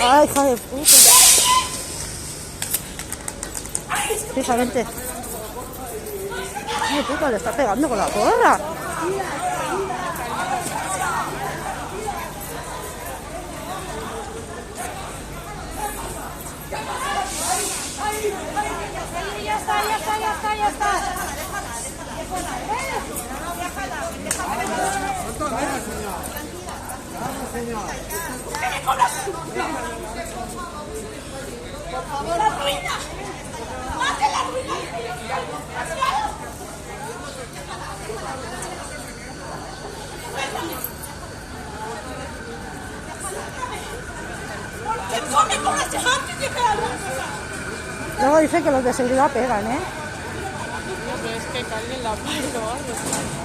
Ay, hija de puta. Fíjate. Ay, puta, le está pegando con la porra. Ya está. Por favor, la ruina. ¡Mate la ruina! ¿Qué come con ese hambre que pega? Luego dice que los de seguridad pegan, ¿eh? No, pero es que caen en la pared o algo.